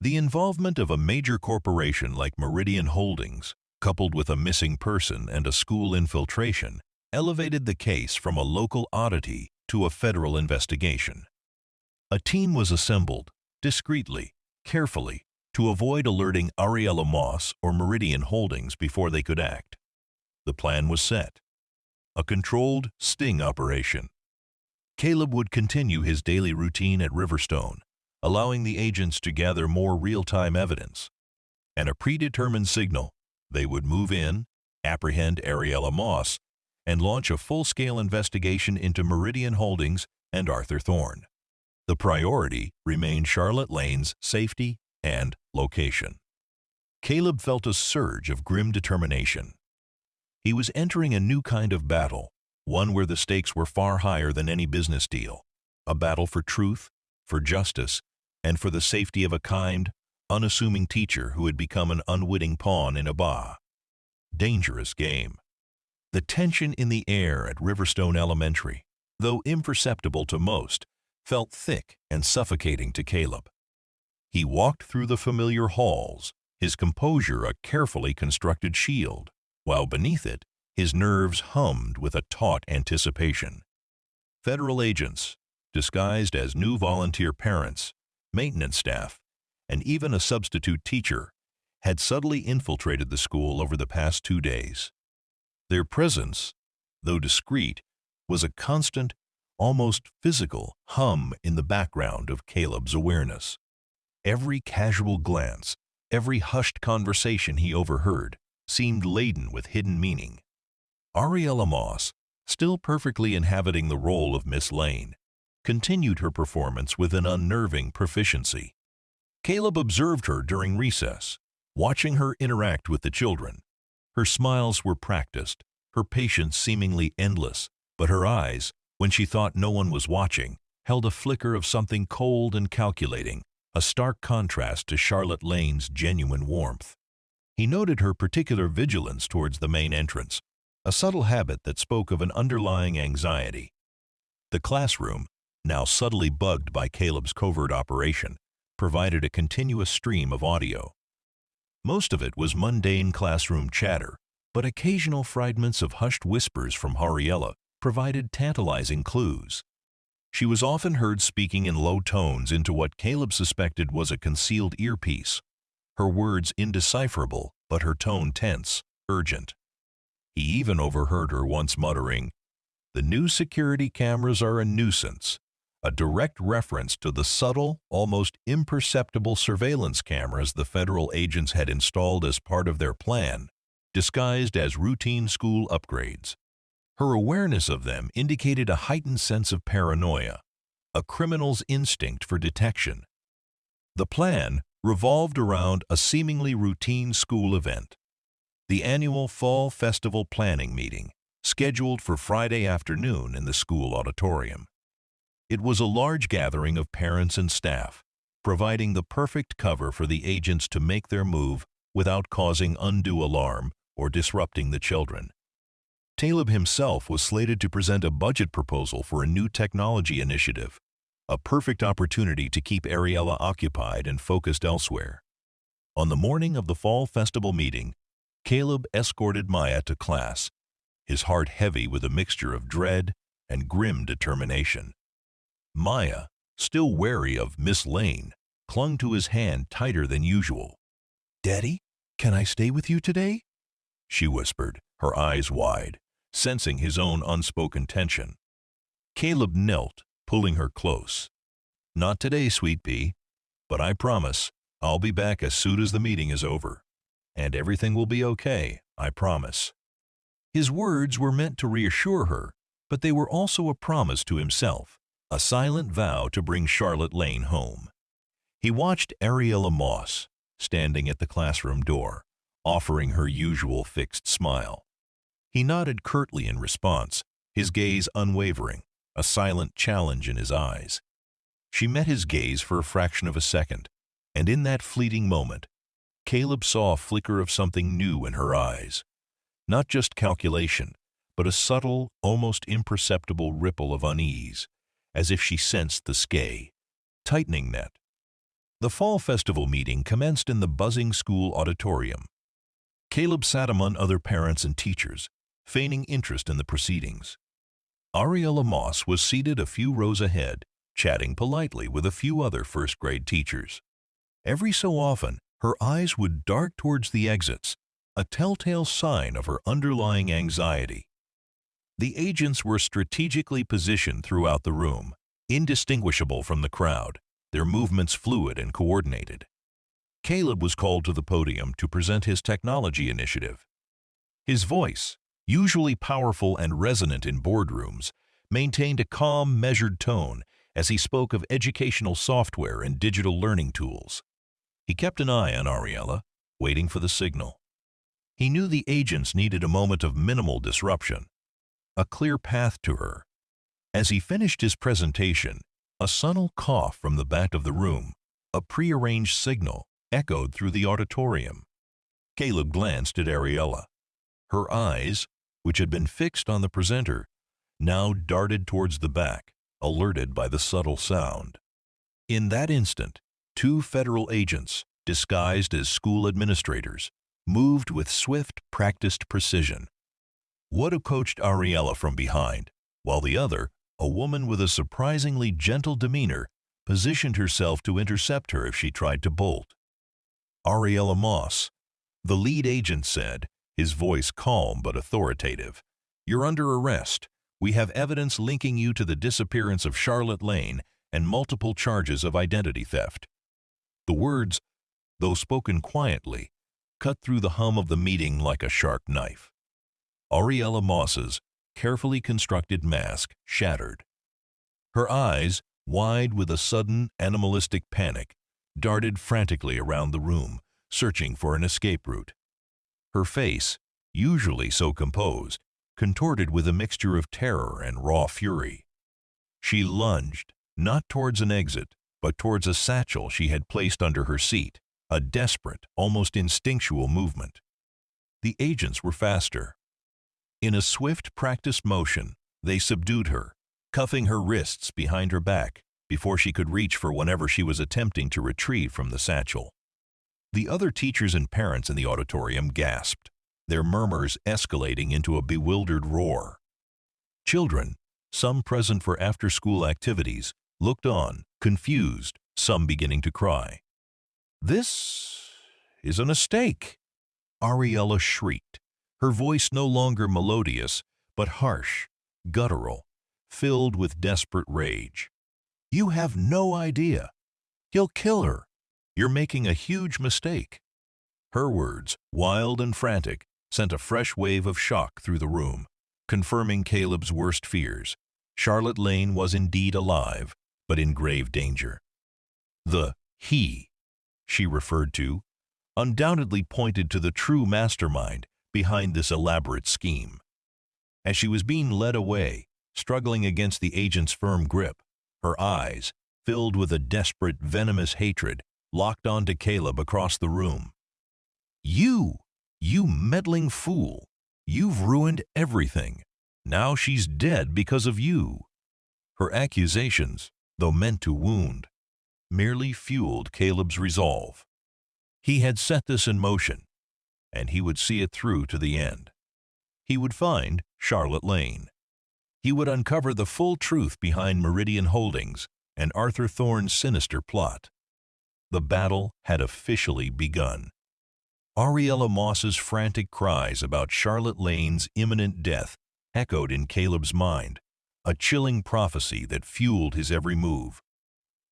The involvement of a major corporation like Meridian Holdings, coupled with a missing person and a school infiltration, elevated the case from a local oddity to a federal investigation. A team was assembled, discreetly, carefully, to avoid alerting Ariella Moss or Meridian Holdings before they could act. The plan was set. A controlled sting operation. Caleb would continue his daily routine at Riverstone, allowing the agents to gather more real-time evidence. and a predetermined signal, they would move in, apprehend Ariella Moss, and launch a full-scale investigation into Meridian Holdings and Arthur Thorne. The priority remained Charlotte Lane's safety and location. Caleb felt a surge of grim determination. He was entering a new kind of battle, one where the stakes were far higher than any business deal, a battle for truth, for justice, and for the safety of a kind, unassuming teacher who had become an unwitting pawn in a dangerous game. The tension in the air at Riverstone Elementary, though imperceptible to most, felt thick and suffocating to Caleb. He walked through the familiar halls, his composure a carefully constructed shield, while beneath it, his nerves hummed with a taut anticipation. Federal agents, disguised as new volunteer parents, maintenance staff, and even a substitute teacher, had subtly infiltrated the school over the past 2 days. Their presence, though discreet, was a constant, almost physical hum in the background of Caleb's awareness. Every casual glance, every hushed conversation he overheard, seemed laden with hidden meaning. Ariella Moss, still perfectly inhabiting the role of Miss Lane, continued her performance with an unnerving proficiency. Caleb observed her during recess, watching her interact with the children. Her smiles were practiced, her patience seemingly endless, but her eyes, when she thought no one was watching, held a flicker of something cold and calculating, a stark contrast to Charlotte Lane's genuine warmth. He noted her particular vigilance towards the main entrance, a subtle habit that spoke of an underlying anxiety. The classroom, now subtly bugged by Caleb's covert operation, provided a continuous stream of audio. Most of it was mundane classroom chatter, but occasional fragments of hushed whispers from Ariella provided tantalizing clues. She was often heard speaking in low tones into what Caleb suspected was a concealed earpiece, her words indecipherable but her tone tense, urgent. He even overheard her once muttering, "The new security cameras are a nuisance," a direct reference to the subtle, almost imperceptible surveillance cameras the federal agents had installed as part of their plan, disguised as routine school upgrades. Her awareness of them indicated a heightened sense of paranoia, a criminal's instinct for detection. The plan revolved around a seemingly routine school event, the annual Fall Festival Planning Meeting, scheduled for Friday afternoon in the school auditorium. It was a large gathering of parents and staff, providing the perfect cover for the agents to make their move without causing undue alarm or disrupting the children. Caleb himself was slated to present a budget proposal for a new technology initiative, a perfect opportunity to keep Ariella occupied and focused elsewhere. On the morning of the Fall Festival meeting, Caleb escorted Maya to class, his heart heavy with a mixture of dread and grim determination. Maya, still wary of Miss Lane, clung to his hand tighter than usual. "Daddy, can I stay with you today?" she whispered, her eyes wide, sensing his own unspoken tension. Caleb knelt, pulling her close. "Not today, sweet pea, but I promise I'll be back as soon as the meeting is over. And everything will be okay, I promise." His words were meant to reassure her, but they were also a promise to himself, a silent vow to bring Charlotte Lane home. He watched Ariella Moss, standing at the classroom door, offering her usual fixed smile. He nodded curtly in response, his gaze unwavering, a silent challenge in his eyes. She met his gaze for a fraction of a second, and in that fleeting moment, Caleb saw a flicker of something new in her eyes. Not just calculation, but a subtle, almost imperceptible ripple of unease, as if she sensed the scay, tightening net. The Fall Festival meeting commenced in the buzzing school auditorium. Caleb sat among other parents and teachers, feigning interest in the proceedings. Ariella Moss was seated a few rows ahead, chatting politely with a few other first-grade teachers. Every so often, her eyes would dart towards the exits, a telltale sign of her underlying anxiety. The agents were strategically positioned throughout the room, indistinguishable from the crowd, their movements fluid and coordinated. Caleb was called to the podium to present his technology initiative. His voice, usually powerful and resonant in boardrooms, maintained a calm, measured tone as he spoke of educational software and digital learning tools. He kept an eye on Ariella, waiting for the signal. He knew the agents needed a moment of minimal disruption, a clear path to her. As he finished his presentation, a subtle cough from the back of the room, a prearranged signal, echoed through the auditorium. Caleb glanced at Ariella. Her eyes, which had been fixed on the presenter, now darted towards the back, alerted by the subtle sound. In that instant, two federal agents, disguised as school administrators, moved with swift, practiced precision. One approached Ariella from behind, while the other, a woman with a surprisingly gentle demeanor, positioned herself to intercept her if she tried to bolt. Ariella Moss, the lead agent said, his voice calm but authoritative. "You're under arrest. We have evidence linking you to the disappearance of Charlotte Lane and multiple charges of identity theft." The words, though spoken quietly, cut through the hum of the meeting like a sharp knife. Ariella Moss's carefully constructed mask shattered. Her eyes, wide with a sudden animalistic panic, darted frantically around the room, searching for an escape route. Her face, usually so composed, contorted with a mixture of terror and raw fury. She lunged, not towards an exit, but towards a satchel she had placed under her seat, a desperate, almost instinctual movement. The agents were faster. In a swift, practiced motion, they subdued her, cuffing her wrists behind her back before she could reach for whatever she was attempting to retrieve from the satchel. The other teachers and parents in the auditorium gasped, their murmurs escalating into a bewildered roar. Children, some present for after-school activities, looked on, confused, some beginning to cry. "This is a mistake!" Ariella shrieked, her voice no longer melodious, but harsh, guttural, filled with desperate rage. "You have no idea. He'll kill her. You're making a huge mistake." Her words, wild and frantic, sent a fresh wave of shock through the room, confirming Caleb's worst fears. Charlotte Lane was indeed alive, but in grave danger. The he she referred to undoubtedly pointed to the true mastermind behind this elaborate scheme. As she was being led away, struggling against the agent's firm grip, her eyes, filled with a desperate, venomous hatred, locked onto Caleb across the room. You meddling fool! You've ruined everything. Now she's dead because of you." Her accusations, though meant to wound, merely fueled Caleb's resolve. He had set this in motion, and he would see it through to the end. He would find Charlotte Lane. He would uncover the full truth behind Meridian Holdings and Arthur Thorne's sinister plot. The battle had officially begun. Ariella Moss's frantic cries about Charlotte Lane's imminent death echoed in Caleb's mind, a chilling prophecy that fueled his every move.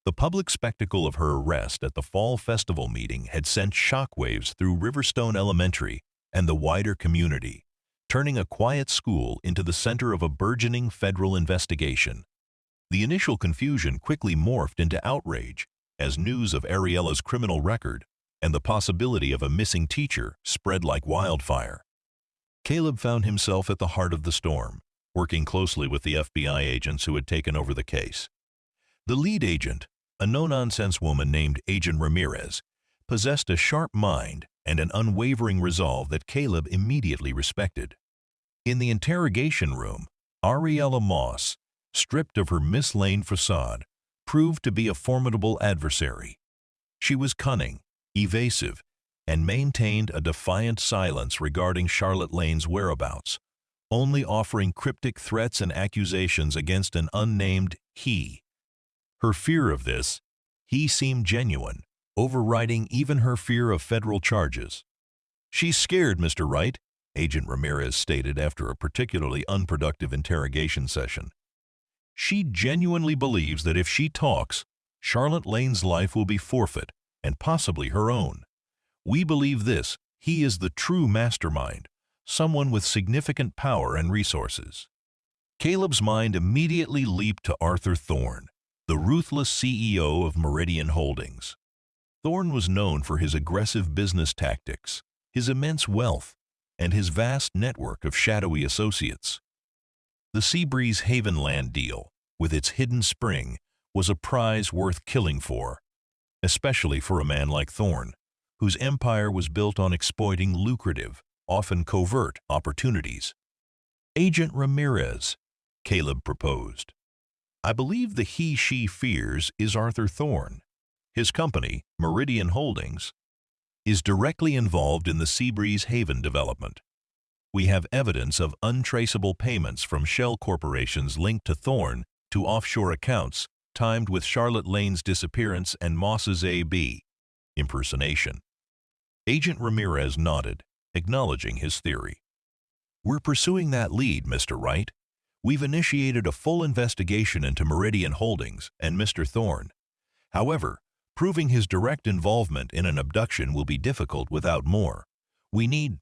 The public spectacle of her arrest at the fall festival meeting had sent shockwaves through Riverstone Elementary and the wider community, turning a quiet school into the center of a burgeoning federal investigation. The initial confusion quickly morphed into outrage as news of Ariella's criminal record and the possibility of a missing teacher spread like wildfire. Caleb found himself at the heart of the storm, working closely with the FBI agents who had taken over the case. The lead agent, a no-nonsense woman named Agent Ramirez, possessed a sharp mind and an unwavering resolve that Caleb immediately respected. In the interrogation room, Ariella Moss, stripped of her Miss Lane facade, proved to be a formidable adversary. She was cunning, evasive, and maintained a defiant silence regarding Charlotte Lane's whereabouts, only offering cryptic threats and accusations against an unnamed he. Her fear of this he seemed genuine, overriding even her fear of federal charges. "She's scared, Mr. Wright," Agent Ramirez stated after a particularly unproductive interrogation session. "She genuinely believes that if she talks, Charlotte Lane's life will be forfeit and possibly her own. We believe this. He is the true mastermind, someone with significant power and resources. Caleb's mind immediately leaped to Arthur Thorne, the ruthless CEO of Meridian Holdings. Thorne was known for his aggressive business tactics, his immense wealth, and his vast network of shadowy associates. The Seabreeze Haven land deal, with its hidden spring, was a prize worth killing for, especially for a man like Thorne, whose empire was built on exploiting lucrative, often covert, opportunities. Agent Ramirez, Caleb proposed. I believe the he she fears is Arthur Thorne. His company, Meridian Holdings, is directly involved in the Seabreeze Haven development. We have evidence of untraceable payments from shell corporations linked to Thorne to offshore accounts timed with Charlotte Lane's disappearance and Moss's A.B. impersonation. Agent Ramirez nodded, acknowledging his theory. We're pursuing that lead, Mr. Wright. We've initiated a full investigation into Meridian Holdings and Mr. Thorne. However, proving his direct involvement in an abduction will be difficult without more. We need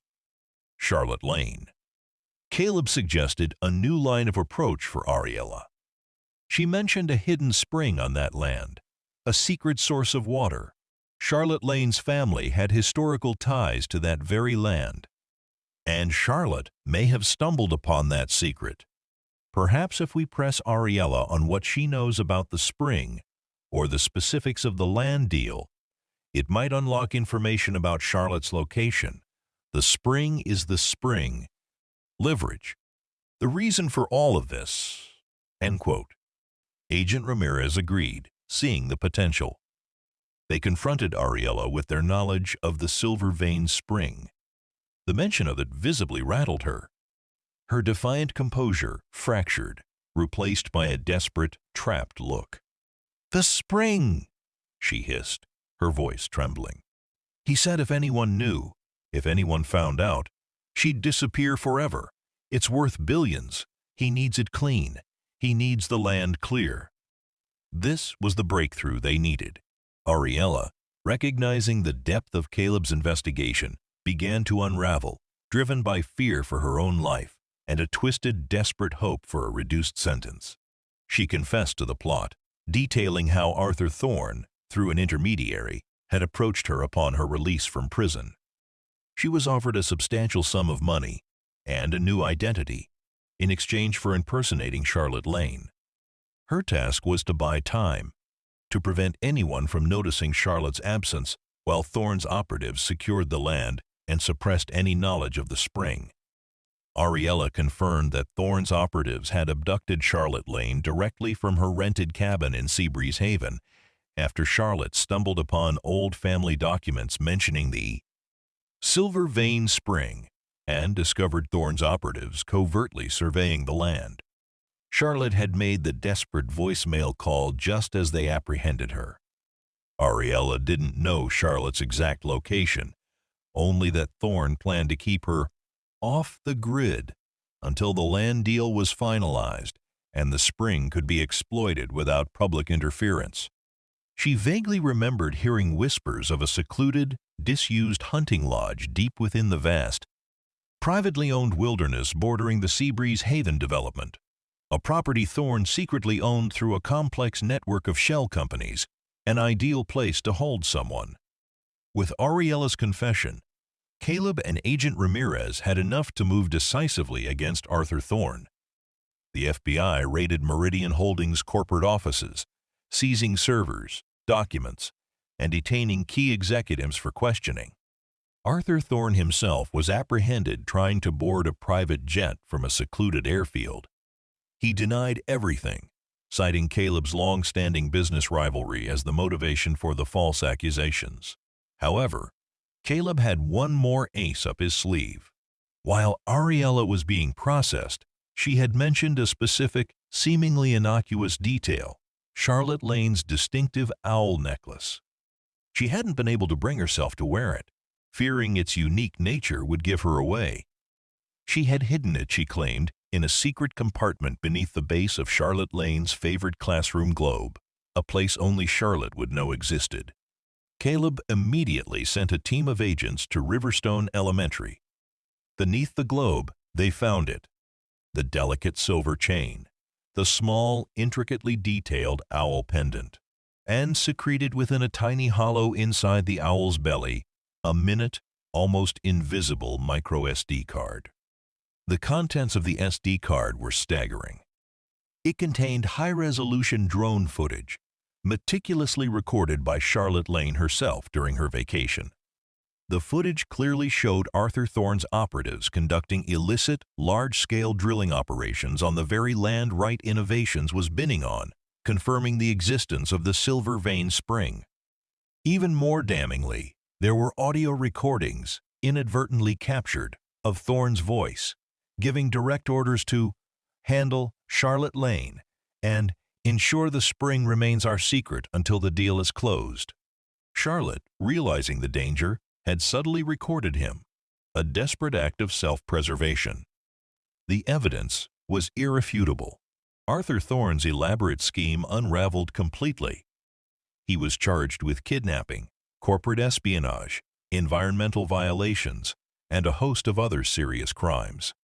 Charlotte Lane. Caleb suggested a new line of approach for Ariella. She mentioned a hidden spring on that land, a secret source of water. Charlotte Lane's family had historical ties to that very land, and Charlotte may have stumbled upon that secret. Perhaps if we press Ariella on what she knows about the spring, or the specifics of the land deal, it might unlock information about Charlotte's location. The spring is the spring. Leverage. The reason for all of this. End quote. Agent Ramirez agreed, seeing the potential. They confronted Ariella with their knowledge of the silver vein spring. The mention of it visibly rattled her. Her defiant composure fractured, replaced by a desperate, trapped look. "The spring!" she hissed, her voice trembling. "He said if anyone knew, if anyone found out, she'd disappear forever. It's worth billions. He needs it clean. He needs the land clear." This was the breakthrough they needed. Ariella, recognizing the depth of Caleb's investigation, began to unravel, driven by fear for her own life and a twisted, desperate hope for a reduced sentence. She confessed to the plot, detailing how Arthur Thorne, through an intermediary, had approached her upon her release from prison. She was offered a substantial sum of money and a new identity in exchange for impersonating Charlotte Lane. Her task was to buy time, to prevent anyone from noticing Charlotte's absence while Thorne's operatives secured the land and suppressed any knowledge of the spring. Ariella confirmed that Thorne's operatives had abducted Charlotte Lane directly from her rented cabin in Seabreeze Haven after Charlotte stumbled upon old family documents mentioning the Silver Vein Spring and discovered Thorne's operatives covertly surveying the land. Charlotte had made the desperate voicemail call just as they apprehended her. Ariella didn't know Charlotte's exact location, only that Thorne planned to keep her off the grid until the land deal was finalized and the spring could be exploited without public interference. She vaguely remembered hearing whispers of a secluded, disused hunting lodge deep within the vast, privately owned wilderness bordering the Seabreeze Haven development, a property Thorne secretly owned through a complex network of shell companies, an ideal place to hold someone. With Ariella's confession, Caleb and Agent Ramirez had enough to move decisively against Arthur Thorne. The FBI raided Meridian Holdings' corporate offices, seizing servers, documents, and detaining key executives for questioning. Arthur Thorne himself was apprehended trying to board a private jet from a secluded airfield. He denied everything, citing Caleb's long-standing business rivalry as the motivation for the false accusations. However, Caleb had one more ace up his sleeve. While Ariella was being processed, she had mentioned a specific, seemingly innocuous detail, Charlotte Lane's distinctive owl necklace. She hadn't been able to bring herself to wear it, fearing its unique nature would give her away. She had hidden it, she claimed, in a secret compartment beneath the base of Charlotte Lane's favorite classroom globe, a place only Charlotte would know existed. Caleb immediately sent a team of agents to Riverstone Elementary. Beneath the globe, they found it: the delicate silver chain, the small, intricately detailed owl pendant, and secreted within a tiny hollow inside the owl's belly, a minute, almost invisible micro SD card. The contents of the SD card were staggering. It contained high-resolution drone footage, meticulously recorded by Charlotte Lane herself during her vacation. The footage clearly showed Arthur Thorne's operatives conducting illicit, large-scale drilling operations on the very land Wright Innovations was bidding on, confirming the existence of the silver vein spring. Even more damningly, there were audio recordings, inadvertently captured, of Thorne's voice, giving direct orders to handle Charlotte Lane and ensure the spring remains our secret until the deal is closed. Charlotte, realizing the danger, had subtly recorded him, a desperate act of self-preservation. The evidence was irrefutable. Arthur Thorne's elaborate scheme unraveled completely. He was charged with kidnapping, corporate espionage, environmental violations, and a host of other serious crimes.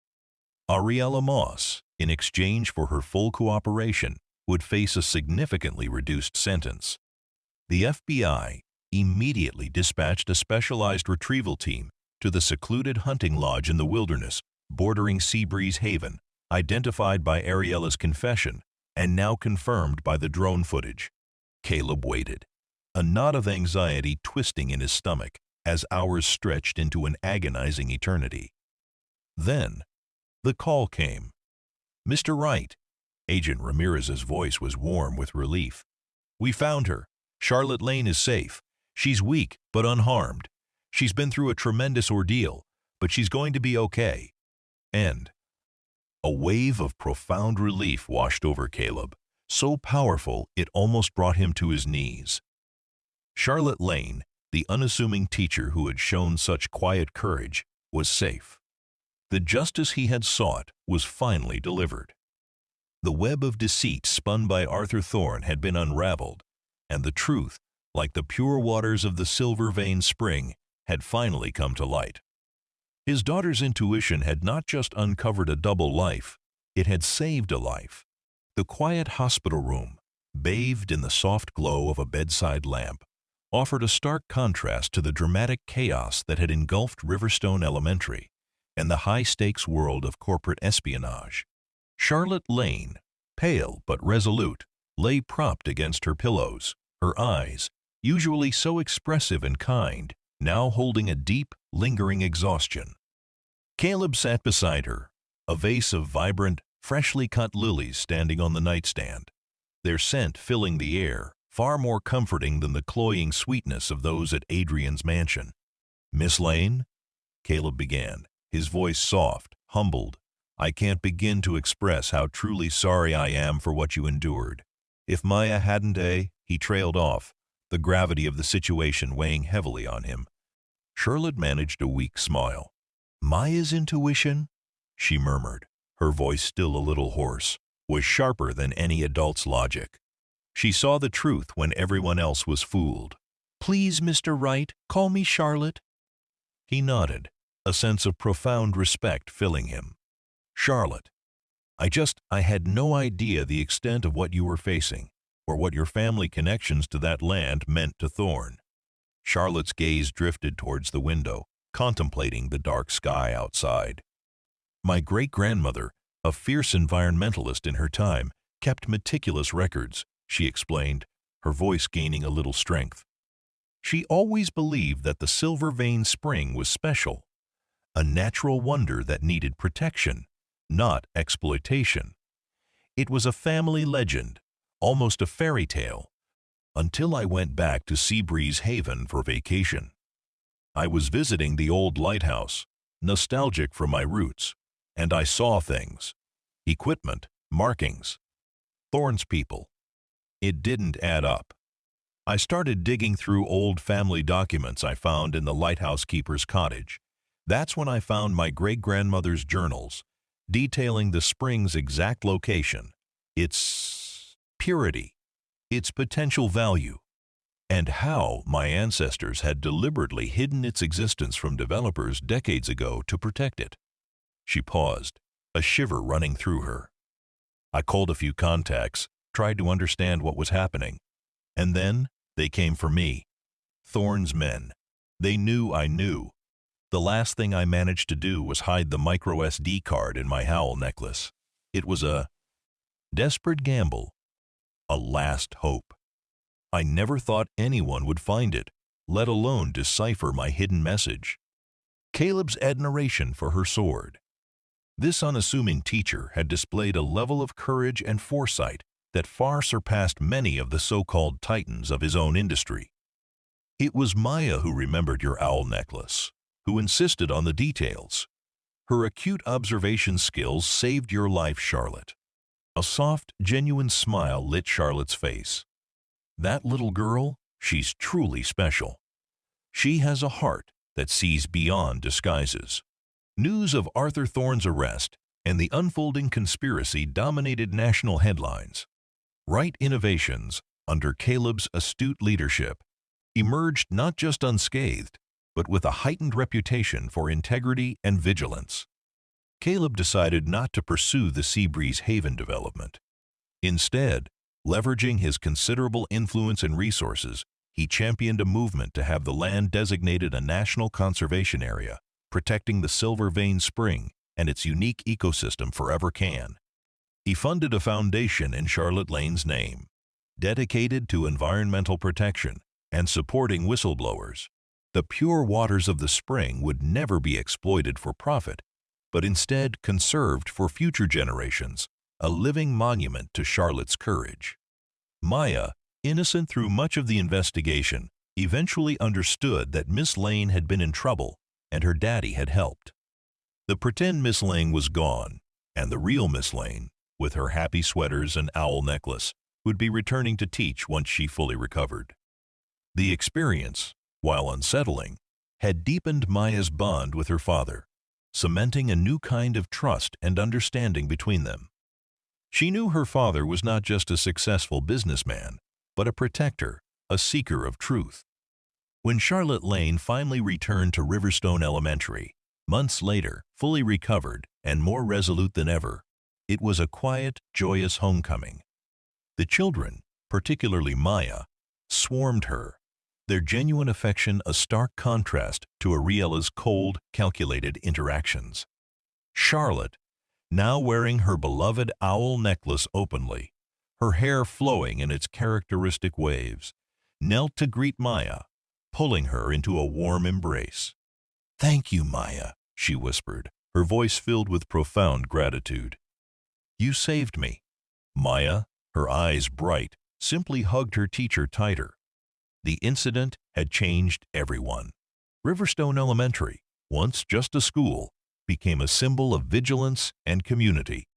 Ariella Moss, in exchange for her full cooperation, would face a significantly reduced sentence. The FBI immediately dispatched a specialized retrieval team to the secluded hunting lodge in the wilderness bordering Seabreeze Haven, identified by Ariella's confession and now confirmed by the drone footage. Caleb waited, a knot of anxiety twisting in his stomach as hours stretched into an agonizing eternity. Then, the call came. "Mr. Wright." Agent Ramirez's voice was warm with relief. "We found her. Charlotte Lane is safe. She's weak, but unharmed. She's been through a tremendous ordeal, but she's going to be okay." And a wave of profound relief washed over Caleb, so powerful it almost brought him to his knees. Charlotte Lane, the unassuming teacher who had shown such quiet courage, was safe. The justice he had sought was finally delivered. The web of deceit spun by Arthur Thorne had been unraveled, and the truth, like the pure waters of the silver vein spring, had finally come to light. His daughter's intuition had not just uncovered a double life, it had saved a life. The quiet hospital room, bathed in the soft glow of a bedside lamp, offered a stark contrast to the dramatic chaos that had engulfed Riverstone Elementary and the high-stakes world of corporate espionage. Charlotte Lane, pale but resolute, lay propped against her pillows, her eyes, usually so expressive and kind, now holding a deep, lingering exhaustion. Caleb sat beside her, a vase of vibrant, freshly cut lilies standing on the nightstand, their scent filling the air, far more comforting than the cloying sweetness of those at Adrian's mansion. "Miss Lane," Caleb began, his voice soft, humbled, "I can't begin to express how truly sorry I am for what you endured. If Maya hadn't, he trailed off, the gravity of the situation weighing heavily on him. Charlotte managed a weak smile. "Maya's intuition," she murmured, her voice still a little hoarse, "was sharper than any adult's logic. She saw the truth when everyone else was fooled." "Please, Mr. Wright, call me Charlotte." He nodded, a sense of profound respect filling him. "Charlotte, I had no idea the extent of what you were facing, or what your family connections to that land meant to Thorne." Charlotte's gaze drifted towards the window, contemplating the dark sky outside. "My great-grandmother, a fierce environmentalist in her time, kept meticulous records," she explained, her voice gaining a little strength. "She always believed that the silver vein spring was special, a natural wonder that needed protection, not exploitation. It was a family legend, almost a fairy tale, until I went back to Seabreeze Haven for vacation. I was visiting the old lighthouse, nostalgic for my roots, and I saw things. Equipment, markings, Thorne's people. It didn't add up. I started digging through old family documents I found in the lighthouse keeper's cottage. That's when I found my great-grandmother's journals, detailing the spring's exact location, its purity, its potential value. and how my ancestors had deliberately hidden its existence from developers decades ago to protect it. She paused, a shiver running through her. I called a few contacts, tried to understand what was happening, and then they came for me. Thorne's men. They knew I knew. The last thing I managed to do was hide the micro SD card in my owl necklace. It was a desperate gamble, a last hope. I never thought anyone would find it, let alone decipher my hidden message. Caleb's admiration for her sword. This unassuming teacher had displayed a level of courage and foresight that far surpassed many of the so-called titans of his own industry. It was Maya who remembered your owl necklace, who insisted on the details. Her acute observation skills saved your life, Charlotte. A soft, genuine smile lit Charlotte's face. That little girl, she's truly special. She has a heart that sees beyond disguises. News of Arthur Thorne's arrest and the unfolding conspiracy dominated national headlines. Wright Innovations, under Caleb's astute leadership, emerged not just unscathed, but with a heightened reputation for integrity and vigilance. Caleb decided not to pursue the Seabreeze Haven development. Instead, leveraging his considerable influence and resources, he championed a movement to have the land designated a national conservation area, protecting the Silver Vein Spring and its unique ecosystem forever can. He funded a foundation in Charlotte Lane's name, dedicated to environmental protection and supporting whistleblowers. The pure waters of the spring would never be exploited for profit, but instead conserved for future generations, a living monument to Charlotte's courage. Maya, innocent through much of the investigation, eventually understood that Miss Lane had been in trouble and her daddy had helped. The pretend Miss Lane was gone, and the real Miss Lane, with her happy sweaters and owl necklace, would be returning to teach once she fully recovered. The experience, while unsettling, had deepened Maya's bond with her father, cementing a new kind of trust and understanding between them. She knew her father was not just a successful businessman, but a protector, a seeker of truth. When Charlotte Lane finally returned to Riverstone Elementary, months later, fully recovered and more resolute than ever, it was a quiet, joyous homecoming. The children, particularly Maya, swarmed her, their genuine affection a stark contrast to Ariella's cold, calculated interactions. Charlotte, now wearing her beloved owl necklace openly, her hair flowing in its characteristic waves, knelt to greet Maya, pulling her into a warm embrace. "Thank you, Maya," she whispered, her voice filled with profound gratitude. "You saved me." Maya, her eyes bright, simply hugged her teacher tighter. The incident had changed everyone. Riverstone Elementary, once just a school, became a symbol of vigilance and community.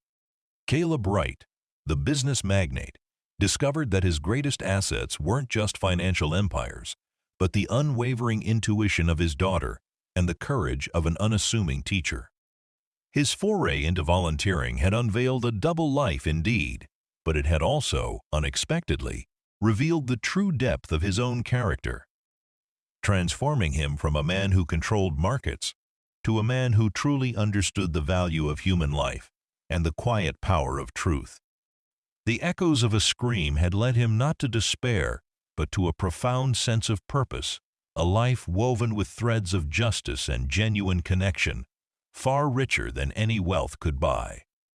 Caleb Wright, the business magnate, discovered that his greatest assets weren't just financial empires, but the unwavering intuition of his daughter and the courage of an unassuming teacher. His foray into volunteering had unveiled a double life indeed, but it had also, unexpectedly, revealed the true depth of his own character, transforming him from a man who controlled markets to a man who truly understood the value of human life and the quiet power of truth. The echoes of a scream had led him not to despair, but to a profound sense of purpose, a life woven with threads of justice and genuine connection, far richer than any wealth could buy.